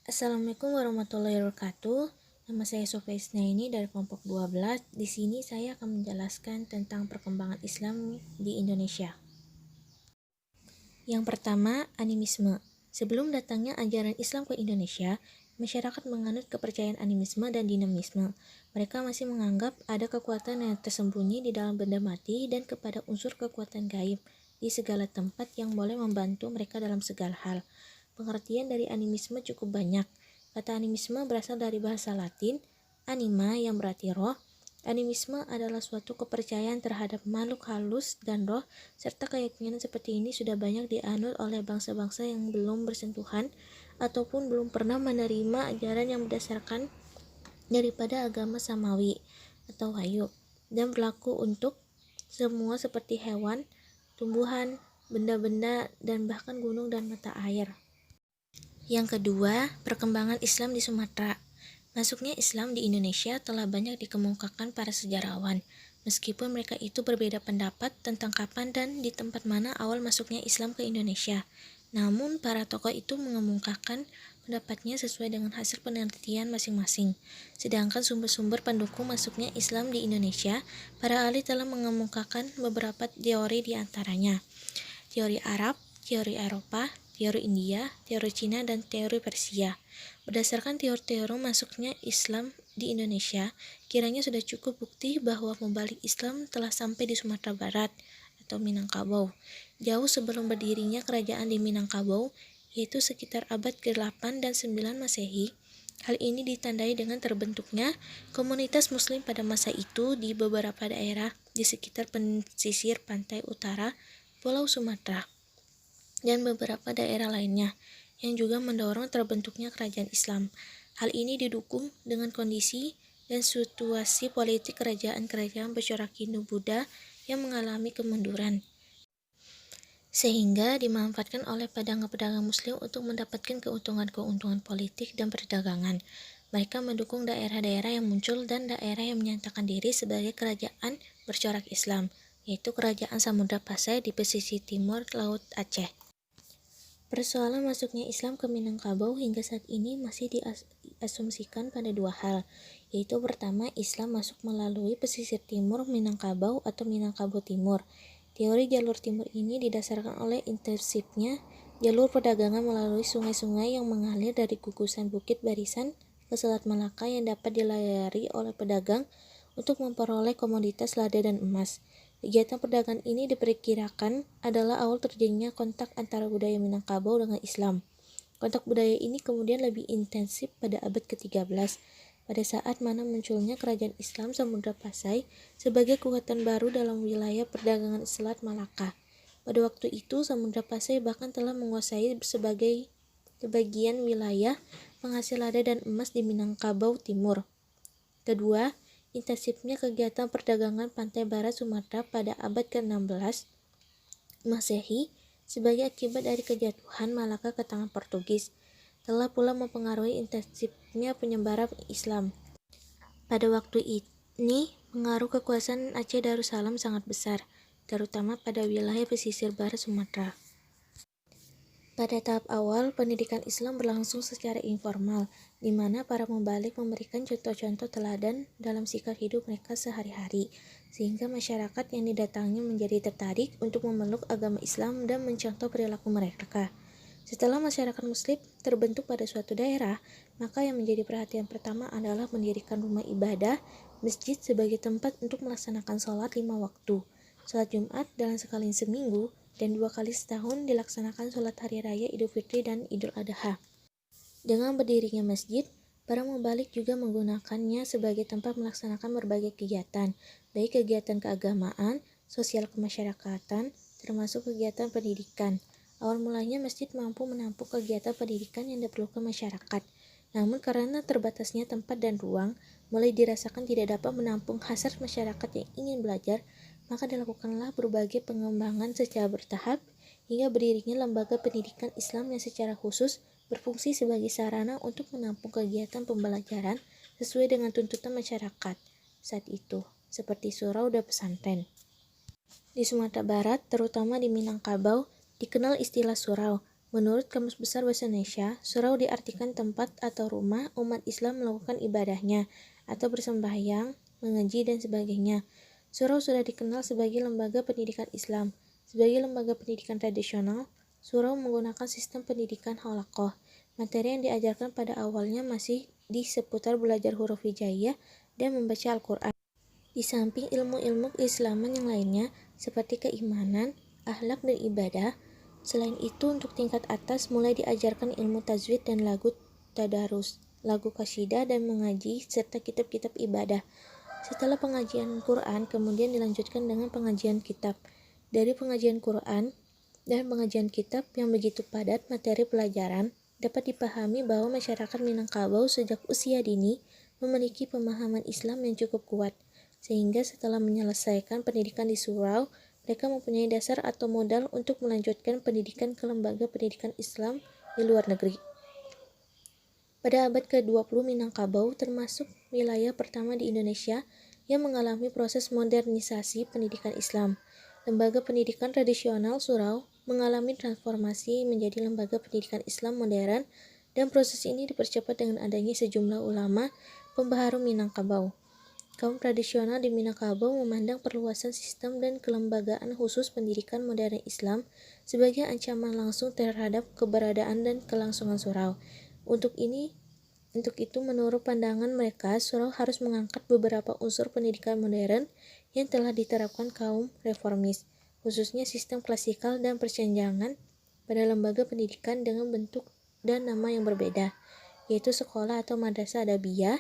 Assalamualaikum warahmatullahi wabarakatuh. Nama saya Sofia Isnaini dari kelompok 12. Di sini saya akan menjelaskan tentang perkembangan Islam di Indonesia. Yang pertama, animisme. Sebelum datangnya ajaran Islam ke Indonesia, masyarakat menganut kepercayaan animisme dan dinamisme. Mereka masih menganggap ada kekuatan yang tersembunyi di dalam benda mati dan kepada unsur kekuatan gaib di segala tempat yang boleh membantu mereka dalam segala hal. Pengertian dari animisme cukup banyak. Kata animisme berasal dari bahasa Latin, anima yang berarti roh. Animisme adalah suatu kepercayaan terhadap makhluk halus dan roh, serta keyakinan seperti ini sudah banyak dianut oleh bangsa-bangsa yang belum bersentuhan ataupun belum pernah menerima ajaran yang berdasarkan daripada agama samawi atau wahyu, dan berlaku untuk semua seperti hewan, tumbuhan, benda-benda, dan bahkan gunung dan mata air. Yang kedua, perkembangan Islam di Sumatera. Masuknya Islam di Indonesia telah banyak dikemukakan para sejarawan, meskipun mereka itu berbeda pendapat tentang kapan dan di tempat mana awal masuknya Islam ke Indonesia. Namun, para tokoh itu mengemukakan pendapatnya sesuai dengan hasil penelitian masing-masing. Sedangkan sumber-sumber pendukung masuknya Islam di Indonesia, para ahli telah mengemukakan beberapa teori di antaranya. Teori Arab, teori Eropa, teori India, teori Cina, dan teori Persia. Berdasarkan teori-teori masuknya Islam di Indonesia, kiranya sudah cukup bukti bahwa pembalik Islam telah sampai di Sumatera Barat atau Minangkabau, jauh sebelum berdirinya kerajaan di Minangkabau, yaitu sekitar abad ke-8 dan 9 Masehi. Hal ini ditandai dengan terbentuknya komunitas muslim pada masa itu di beberapa daerah di sekitar pesisir pantai utara Pulau Sumatera dan beberapa daerah lainnya, yang juga mendorong terbentuknya kerajaan Islam. Hal ini didukung dengan kondisi dan situasi politik kerajaan-kerajaan bercorak Hindu-Buddha yang mengalami kemunduran, sehingga dimanfaatkan oleh pedagang-pedagang muslim untuk mendapatkan keuntungan-keuntungan politik dan perdagangan. Mereka mendukung daerah-daerah yang muncul dan daerah yang menyatakan diri sebagai kerajaan bercorak Islam, yaitu Kerajaan Samudra Pasai di pesisir timur Laut Aceh. Persoalan masuknya Islam ke Minangkabau hingga saat ini masih diasumsikan pada dua hal, yaitu pertama, Islam masuk melalui pesisir timur Minangkabau atau Minangkabau Timur. Teori jalur timur ini didasarkan oleh intensifnya jalur perdagangan melalui sungai-sungai yang mengalir dari gugusan Bukit Barisan ke Selat Malaka yang dapat dilayari oleh pedagang untuk memperoleh komoditas lada dan emas. Kegiatan perdagangan ini diperkirakan adalah awal terjadinya kontak antara budaya Minangkabau dengan Islam. Kontak budaya ini kemudian lebih intensif pada abad ke-13, pada saat mana munculnya kerajaan Islam Samudra Pasai sebagai kekuatan baru dalam wilayah perdagangan Selat Malaka. Pada waktu itu, Samudra Pasai bahkan telah menguasai sebagian wilayah penghasil lada dan emas di Minangkabau Timur. Kedua, intensifnya kegiatan perdagangan pantai barat Sumatera pada abad ke-16 Masehi sebagai akibat dari kejatuhan Malaka ke tangan Portugis telah pula mempengaruhi intensifnya penyebaran Islam. Pada waktu ini, pengaruh kekuasaan Aceh Darussalam sangat besar, terutama pada wilayah pesisir barat Sumatera. Pada tahap awal, pendidikan Islam berlangsung secara informal, di mana para mubalik memberikan contoh-contoh teladan dalam sikap hidup mereka sehari-hari, sehingga masyarakat yang didatangi menjadi tertarik untuk memeluk agama Islam dan mencontoh perilaku mereka. Setelah masyarakat Muslim terbentuk pada suatu daerah, maka yang menjadi perhatian pertama adalah mendirikan rumah ibadah, masjid sebagai tempat untuk melaksanakan sholat 5 waktu, sholat Jumat dalam sekali seminggu, dan 2 kali setahun dilaksanakan sholat hari raya Idul Fitri dan Idul Adha. Dengan berdirinya masjid, para mubalik juga menggunakannya sebagai tempat melaksanakan berbagai kegiatan, baik kegiatan keagamaan, sosial kemasyarakatan, termasuk kegiatan pendidikan. Awal mulanya masjid mampu menampung kegiatan pendidikan yang diperlukan masyarakat. Namun karena terbatasnya tempat dan ruang, mulai dirasakan tidak dapat menampung hasrat masyarakat yang ingin belajar, maka dilakukanlah berbagai pengembangan secara bertahap hingga berdirinya lembaga pendidikan Islam yang secara khusus berfungsi sebagai sarana untuk menampung kegiatan pembelajaran sesuai dengan tuntutan masyarakat saat itu, seperti surau dan pesantren. Di Sumatera Barat, terutama di Minangkabau, dikenal istilah surau. Menurut Kamus Besar Bahasa Indonesia, surau diartikan tempat atau rumah umat Islam melakukan ibadahnya atau bersembahyang, mengaji, dan sebagainya. Surau sudah dikenal sebagai lembaga pendidikan Islam. Sebagai lembaga pendidikan tradisional, surau menggunakan sistem pendidikan halaqah. Materi yang diajarkan pada awalnya masih di seputar belajar huruf hijaiyah dan membaca Al-Quran. Di samping ilmu-ilmu keislaman yang lainnya, seperti keimanan, akhlak, dan ibadah. Selain itu, untuk tingkat atas mulai diajarkan ilmu tajwid dan lagu tadarus, lagu qasidah, dan mengaji, serta kitab-kitab ibadah. Setelah pengajian Quran, kemudian dilanjutkan dengan pengajian kitab. Dari pengajian Quran dan pengajian kitab yang begitu padat materi pelajaran, dapat dipahami bahwa masyarakat Minangkabau sejak usia dini memiliki pemahaman Islam yang cukup kuat, sehingga setelah menyelesaikan pendidikan di surau, mereka mempunyai dasar atau modal untuk melanjutkan pendidikan ke lembaga pendidikan Islam di luar negeri. Pada abad ke-20, Minangkabau termasuk wilayah pertama di Indonesia yang mengalami proses modernisasi pendidikan Islam. Lembaga pendidikan tradisional surau mengalami transformasi menjadi lembaga pendidikan Islam modern, dan proses ini dipercepat dengan adanya sejumlah ulama pembaharu Minangkabau. Kaum tradisional di Minangkabau memandang perluasan sistem dan kelembagaan khusus pendidikan modern Islam sebagai ancaman langsung terhadap keberadaan dan kelangsungan surau. Untuk itu, menurut pandangan mereka, surau harus mengangkat beberapa unsur pendidikan modern yang telah diterapkan kaum reformis, khususnya sistem klasikal dan persenjangan pada lembaga pendidikan dengan bentuk dan nama yang berbeda, yaitu sekolah atau madrasah adabiyah,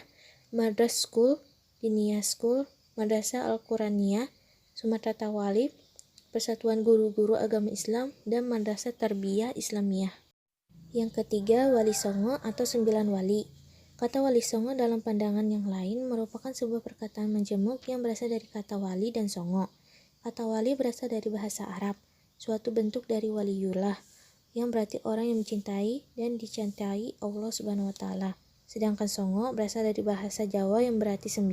madras school, Diniyah School, Madrasah Al-Quraniyah, Sumatera Tawalib, Persatuan Guru-Guru Agama Islam, dan Madrasah Tarbiyah Islamiyah. Yang ketiga, Wali Songo atau 9 wali. Kata Wali Songo dalam pandangan yang lain merupakan sebuah perkataan menjemuk yang berasal dari kata wali dan songo. Kata wali berasal dari bahasa Arab, suatu bentuk dari waliyullah, yang berarti orang yang mencintai dan dicintai Allah Subhanahu wa Ta'ala. Sedangkan songo berasal dari bahasa Jawa yang berarti 9.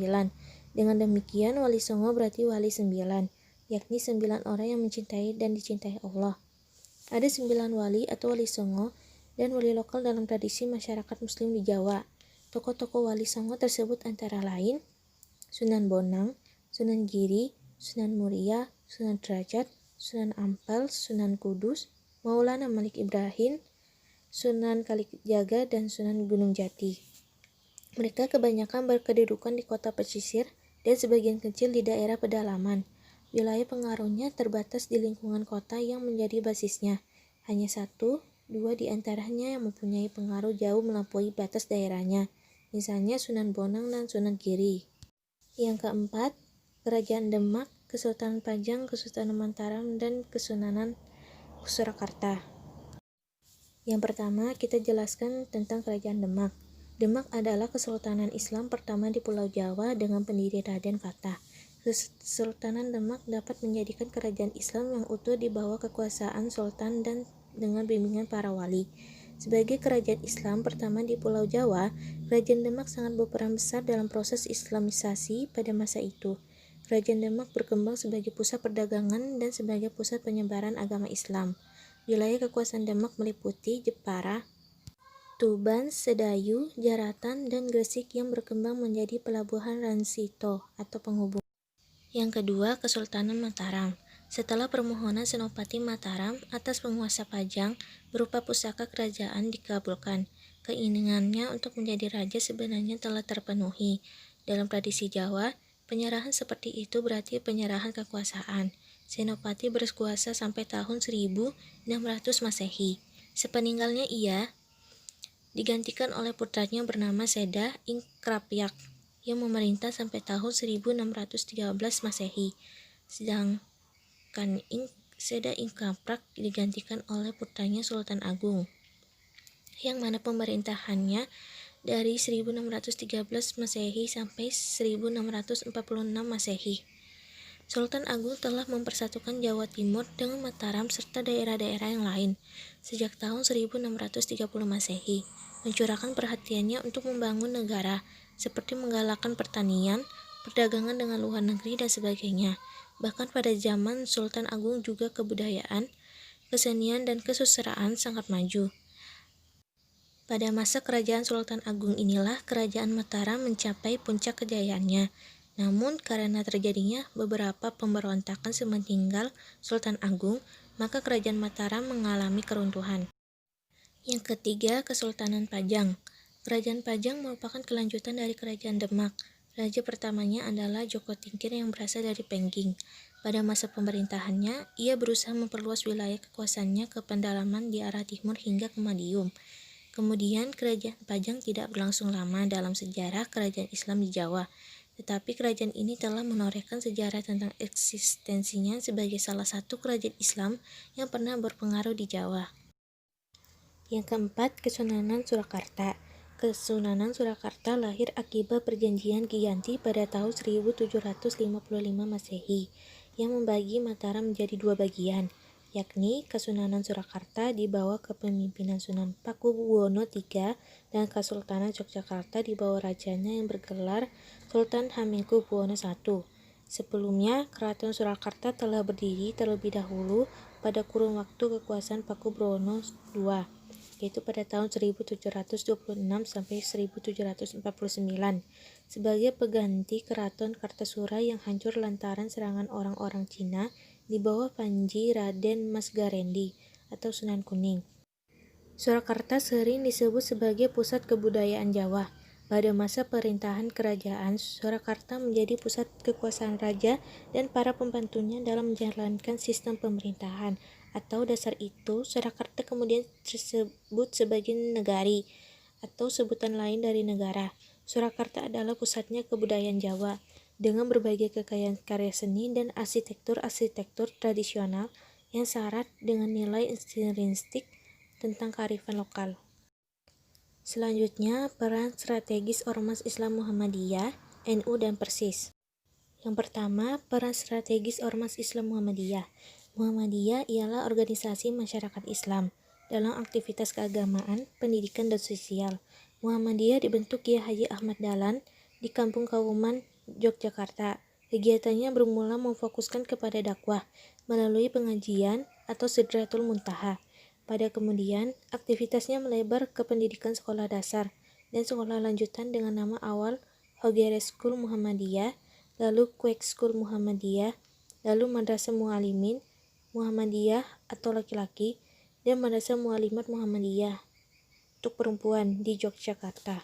Dengan demikian, wali songo berarti wali 9, yakni 9 orang yang mencintai dan dicintai Allah. Ada 9 wali atau wali songo dan wali lokal dalam tradisi masyarakat muslim di Jawa. Tokoh-tokoh wali songo tersebut antara lain Sunan Bonang, Sunan Giri, Sunan Muria, Sunan Derajat, Sunan Ampel, Sunan Kudus, Maulana Malik Ibrahim, Sunan Kalijaga, dan Sunan Gunung Jati. Mereka kebanyakan berkedudukan di kota pesisir dan sebagian kecil di daerah pedalaman. Wilayah pengaruhnya terbatas di lingkungan kota yang menjadi basisnya. Hanya 1-2 di antaranya yang mempunyai pengaruh jauh melampaui batas daerahnya, misalnya Sunan Bonang dan Sunan Giri. Yang keempat, Kerajaan Demak, Kesultanan Pajang, Kesultanan Mataram, dan Kesunanan Surakarta. Yang pertama, kita jelaskan tentang Kerajaan Demak. Demak adalah kesultanan Islam pertama di Pulau Jawa dengan pendiri Raden Fatah. Kesultanan Demak dapat menjadikan kerajaan Islam yang utuh di bawah kekuasaan sultan dan dengan bimbingan para wali. Sebagai kerajaan Islam pertama di Pulau Jawa, Kerajaan Demak sangat berperan besar dalam proses Islamisasi pada masa itu. Kerajaan Demak berkembang sebagai pusat perdagangan dan sebagai pusat penyebaran agama Islam. Wilayah kekuasaan Demak meliputi Jepara, Tuban, Sedayu, Jaratan, dan Gresik yang berkembang menjadi pelabuhan transito atau penghubung. Yang kedua, Kesultanan Mataram. Setelah permohonan Senopati Mataram atas penguasa Pajang berupa pusaka kerajaan dikabulkan, keinginannya untuk menjadi raja sebenarnya telah terpenuhi. Dalam tradisi Jawa, penyerahan seperti itu berarti penyerahan kekuasaan. Senopati berkuasa sampai tahun 1600 Masehi. Sepeninggalnya ia digantikan oleh putranya bernama Seda Ingkrapyak yang memerintah sampai tahun 1613 Masehi. Sedangkan Seda Ingkrapyak digantikan oleh putranya Sultan Agung, yang mana pemerintahannya dari 1613 Masehi sampai 1646 Masehi. Sultan Agung telah mempersatukan Jawa Timur dengan Mataram serta daerah-daerah yang lain sejak tahun 1630 Masehi, mencurahkan perhatiannya untuk membangun negara, seperti menggalakkan pertanian, perdagangan dengan luar negeri, dan sebagainya. Bahkan pada zaman Sultan Agung juga kebudayaan kesenian, dan kesusastraan sangat maju. Pada masa kerajaan Sultan Agung inilah kerajaan Mataram mencapai puncak kejayaannya. Namun karena terjadinya beberapa pemberontakan semeninggal Sultan Agung, maka kerajaan Mataram mengalami keruntuhan. Yang ketiga, Kesultanan Pajang. Kerajaan Pajang merupakan kelanjutan dari Kerajaan Demak. Raja pertamanya adalah Joko Tingkir yang berasal dari Pengging. Pada masa pemerintahannya, ia berusaha memperluas wilayah kekuasaannya ke pendalaman di arah timur hingga ke Madiun. Kemudian kerajaan Pajang tidak berlangsung lama dalam sejarah kerajaan Islam di Jawa, tetapi kerajaan ini telah menorehkan sejarah tentang eksistensinya sebagai salah satu kerajaan Islam yang pernah berpengaruh di Jawa. Yang keempat, Kesunanan Surakarta. Kesunanan Surakarta lahir akibat perjanjian Giyanti pada tahun 1755 Masehi yang membagi Mataram menjadi dua bagian, yakni Kesunanan Surakarta di bawah kepemimpinan Sunan Pakubuwono III dan Kesultanan Yogyakarta di bawah rajanya yang bergelar Sultan Hamengkubuwono I. Sebelumnya, Keraton Surakarta telah berdiri terlebih dahulu pada kurun waktu kekuasaan Pakubuwono II, yaitu pada tahun 1726 sampai 1749, sebagai pengganti Keraton Kartasura yang hancur lantaran serangan orang-orang Cina di bawah Panji Raden Mas Garendi atau Sunan Kuning. Surakarta sering disebut sebagai pusat kebudayaan Jawa. Pada masa pemerintahan kerajaan, Surakarta menjadi pusat kekuasaan raja dan para pembantunya dalam menjalankan sistem pemerintahan. Atau dasar itu, Surakarta kemudian disebut sebagai negari atau sebutan lain dari negara. Surakarta adalah pusatnya kebudayaan Jawa dengan berbagai kekayaan karya seni dan arsitektur tradisional yang syarat dengan nilai intrinsik tentang kearifan lokal. Selanjutnya, peran strategis Ormas Islam Muhammadiyah, NU, dan Persis. Yang pertama, peran strategis Ormas Islam Muhammadiyah. Muhammadiyah ialah organisasi masyarakat Islam dalam aktivitas keagamaan, pendidikan, dan sosial. Muhammadiyah dibentuk Kiai Haji Ahmad Dahlan di Kampung Kauman, Yogyakarta. Kegiatannya bermula memfokuskan kepada dakwah melalui pengajian atau Sidratul Muntaha. Pada kemudian, aktivitasnya melebar ke pendidikan sekolah dasar dan sekolah lanjutan dengan nama awal Hogere School Muhammadiyah, lalu Quake School Muhammadiyah, lalu Madrasah Mualimin Muhammadiyah atau laki-laki, dan Madrasah Mualimat Muhammadiyah untuk perempuan di Yogyakarta.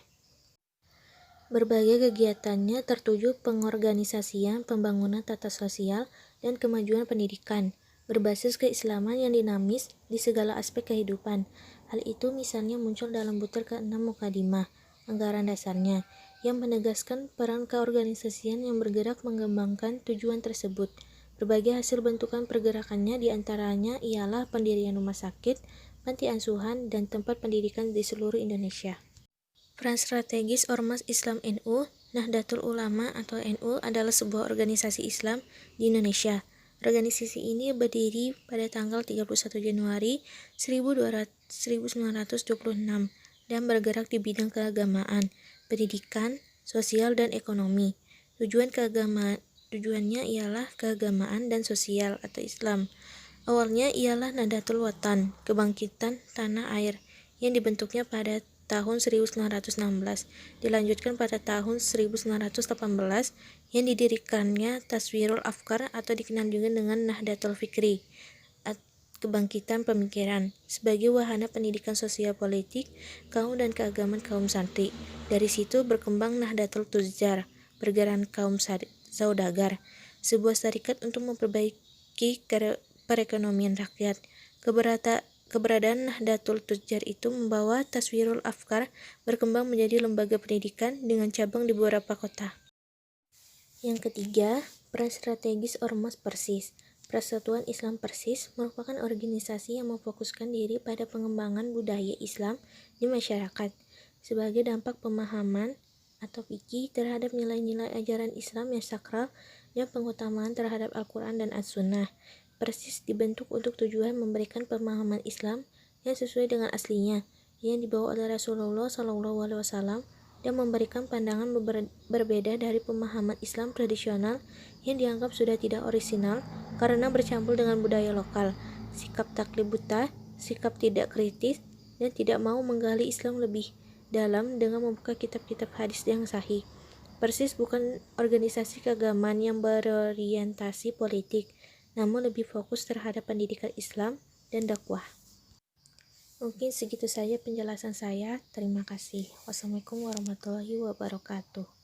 Berbagai kegiatannya tertuju pengorganisasian, pembangunan tata sosial, dan kemajuan pendidikan, berbasis keislaman yang dinamis di segala aspek kehidupan. Hal itu misalnya muncul dalam butir ke-6 Mukadimah, anggaran dasarnya, yang menegaskan peran keorganisasian yang bergerak mengembangkan tujuan tersebut. Berbagai hasil bentukan pergerakannya diantaranya ialah pendirian rumah sakit, panti asuhan, dan tempat pendidikan di seluruh Indonesia. Peran strategis Ormas Islam NU. Nahdlatul Ulama atau NU adalah sebuah organisasi Islam di Indonesia. Organisasi ini berdiri pada tanggal 31 Januari 1926 dan bergerak di bidang keagamaan, pendidikan, sosial, dan ekonomi. Tujuannya ialah keagamaan dan sosial atau Islam. Awalnya ialah Nahdlatul Watan, kebangkitan tanah air, yang dibentuknya pada tahun 1916, dilanjutkan pada tahun 1918, yang didirikannya Taswirul Afkar atau dikenal juga dengan Nahdlatul Fikri, kebangkitan pemikiran, sebagai wahana pendidikan sosial politik, kaum dan keagamaan kaum santri. Dari situ berkembang Nahdlatul Tuzar, pergerakan kaum saudagar, sebuah syarikat untuk memperbaiki perekonomian rakyat. Keberadaan Nahdlatul Tuzar itu membawa Taswirul Afkar berkembang menjadi lembaga pendidikan dengan cabang di beberapa kota. Yang ketiga, peran strategis Ormas Persis. Persatuan Islam Persis merupakan organisasi yang memfokuskan diri pada pengembangan budaya Islam di masyarakat sebagai dampak pemahaman atau fikih terhadap nilai-nilai ajaran Islam yang sakral dan pengutamaan terhadap Al-Quran dan As-Sunnah. Persis dibentuk untuk tujuan memberikan pemahaman Islam yang sesuai dengan aslinya yang dibawa oleh Rasulullah SAW dan memberikan pandangan berbeda dari pemahaman Islam tradisional yang dianggap sudah tidak orisinal karena bercampur dengan budaya lokal. sikap taklid buta, sikap tidak kritis, dan tidak mau menggali Islam lebih dalam dengan membuka kitab-kitab hadis yang sahih. Persis bukan organisasi keagamaan yang berorientasi politik, namun lebih fokus terhadap pendidikan Islam dan dakwah. Mungkin segitu saja penjelasan saya. Terima kasih. Wassalamualaikum warahmatullahi wabarakatuh.